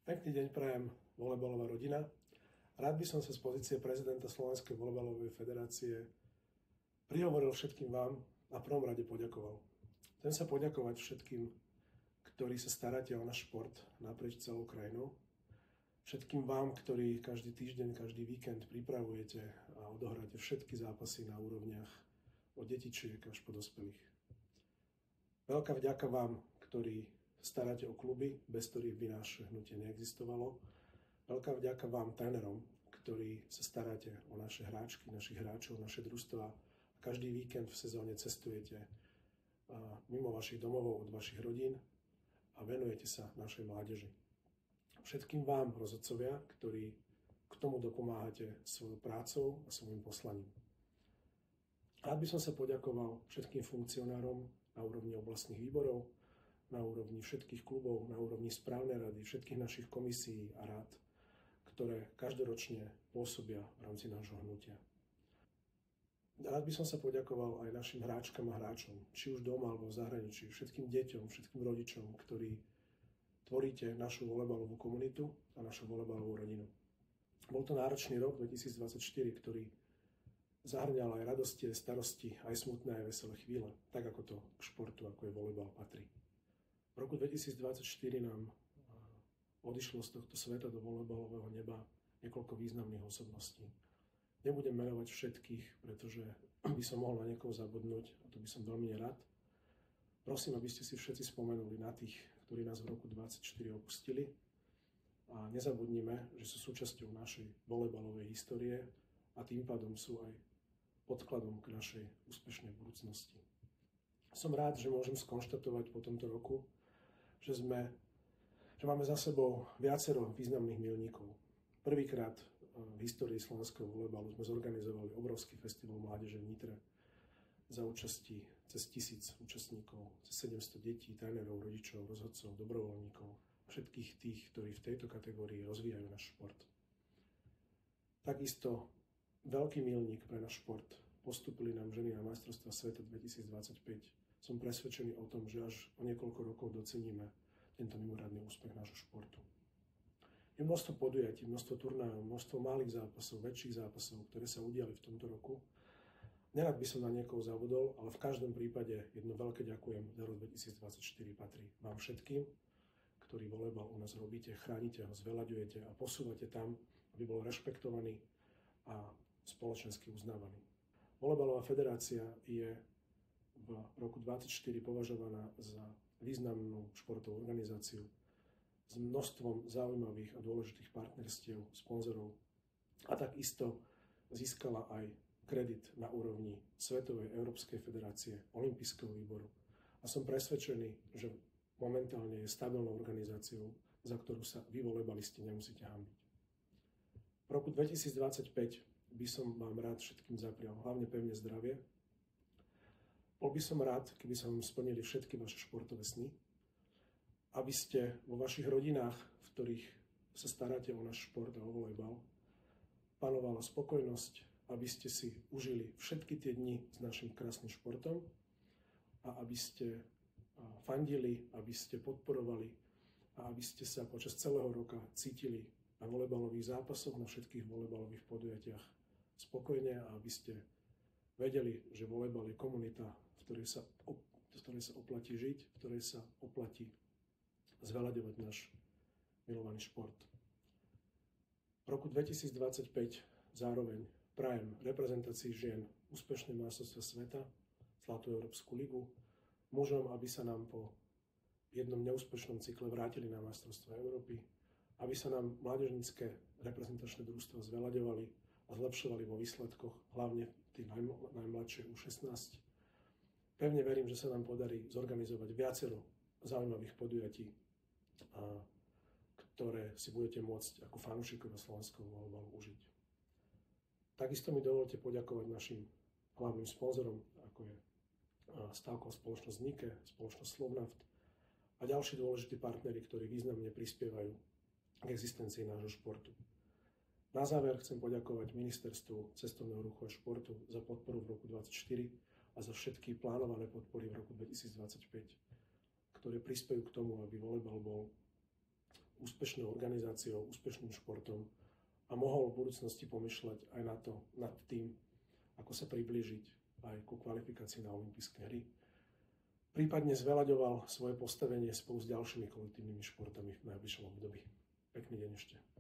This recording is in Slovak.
Pekný deň prajem, volejbalová rodina. Rád by som sa z pozície prezidenta Slovenskej volejbalovej federácie prihovoril všetkým vám a v prvom rade poďakoval. Chcem sa poďakovať všetkým, ktorí sa staráte o náš šport naprieč celou krajinou. Všetkým vám, ktorí každý týždeň, každý víkend pripravujete a odohráte všetky zápasy na úrovniach od detičiek až po dospelých. Veľká vďaka vám, ktorí staráte o kluby, bez ktorých by naše hnutie neexistovalo. Veľká vďaka vám, trénerom, ktorí sa staráte o naše hráčky, našich hráčov, naše družstvá. Každý víkend v sezóne cestujete mimo vašich domovov, od vašich rodín a venujete sa našej mládeži. Všetkým vám, rozhodcovia, ktorí k tomu dopomáhate svojou prácou a svojím poslaním. Rád by som sa poďakoval všetkým funkcionárom na úrovni oblastných výborov, na úrovni všetkých klubov, na úrovni správnej rady, všetkých našich komisí a rád, ktoré každoročne pôsobia v rámci nášho hnutia. Rád by som sa poďakoval aj našim hráčkam a hráčom, či už doma alebo v zahraničí, všetkým deťom, všetkým rodičom, ktorí tvoríte našu volejbalovú komunitu a našu volejbalovú rodinu. Bol to náročný rok 2024, ktorý zahrňal aj radosti, aj starosti, aj smutné, aj veselé chvíle, tak ako to k športu, ako je volejbal, patrí. V roku 2024 nám odišlo z tohto sveta do volejbalového neba niekoľko významných osobností. Nebudem menovať všetkých, pretože by som mohol na niekoho zabudnúť a to by som veľmi nerád. Prosím, aby ste si všetci spomenuli na tých, ktorí nás v roku 2024 opustili a nezabudnime, že sú súčasťou našej volejbalovej histórie a tým pádom sú aj podkladom k našej úspešnej budúcnosti. Som rád, že môžem skonštatovať po tomto roku, že máme za sebou viacero významných milníkov. Prvýkrát v histórii slovenského volejbalu sme zorganizovali obrovský festival mládeže v Nitre za účasti cez 1000 účastníkov, cez 700 detí, trénerov, rodičov, rozhodcov, dobrovoľníkov, všetkých tých, ktorí v tejto kategórii rozvíjajú náš šport. Takisto veľký milník pre náš šport. Postupili nám ženy na majstrovstvá sveta 2025. Som presvedčený o tom, že až o niekoľko rokov doceníme tento mimoriadny úspech nášho športu. Je množstvo podujatí, množstvo turnajov, množstvo malých zápasov, väčších zápasov, ktoré sa udiali v tomto roku. Nerad by som na niekoho zabudol, ale v každom prípade jedno veľké ďakujem za rok 2024 patrí vám všetkým, ktorí volejbal u nás robíte, chránite ho, zveľaďujete a posúvate tam, aby bol rešpektovaný a spoločensky uznávaný. Volejbalová federácia je v roku 2024 považovaná za významnú športovú organizáciu s množstvom zaujímavých a dôležitých partnerstiev, sponzorov a takisto získala aj kredit na úrovni Svetovej Európskej federácie, Olympijského výboru. A som presvedčený, že momentálne je stabilnou organizáciou, za ktorú sa vy volejbalisti nemusíte hanbiť. V roku 2025 by som vám rád všetkým zaprial hlavne pevné zdravie. Bol by som rád, keby sa vám splnili všetky vaše športové sny, aby ste vo vašich rodinách, v ktorých sa staráte o náš šport a o volejbal, panovala spokojnosť, aby ste si užili všetky tie dni s našim krásnym športom a aby ste fandili, aby ste podporovali a aby ste sa počas celého roka cítili na volejbalových zápasoch, na všetkých volejbalových podujatiach spokojne a aby ste vedeli, že volejbal je komunita, v ktorej sa oplatí žiť, v ktorej sa oplatí zveľaďovať náš milovaný šport. V roku 2025 zároveň prajem reprezentácii žien úspešné majstrovstvá sveta, Zlatú Európsku ligu, mužom, aby sa nám po jednom neúspešnom cykle vrátili na majstrovstvá Európy, aby sa nám mládežnícke reprezentačné družstva zveľaďovali a zlepšovali vo výsledkoch, hlavne tí najmladšie U16. Pevne verím, že sa nám podarí zorganizovať viacero zaujímavých podujatí, ktoré si budete môcť ako fanúšikovia slovenského volejbalu užiť. Takisto mi dovolte poďakovať našim hlavným sponzorom, ako je stávková spoločnosť Nike, spoločnosť Slovnaft a ďalší dôležití partneri, ktorí významne prispievajú k existencii nášho športu. Na záver chcem poďakovať Ministerstvu cestovného ruchu a športu za podporu v roku 2024 a za všetky plánované podpory v roku 2025, ktoré prispejú k tomu, aby volejbal bol úspešnou organizáciou, úspešným športom a mohol v budúcnosti pomýšľať aj nad tým, ako sa priblížiť aj ku kvalifikácii na olympijské hry. Prípadne zveľaďoval svoje postavenie spolu s ďalšími kolektívnymi športami v najbližšom období. Pekný deň ešte.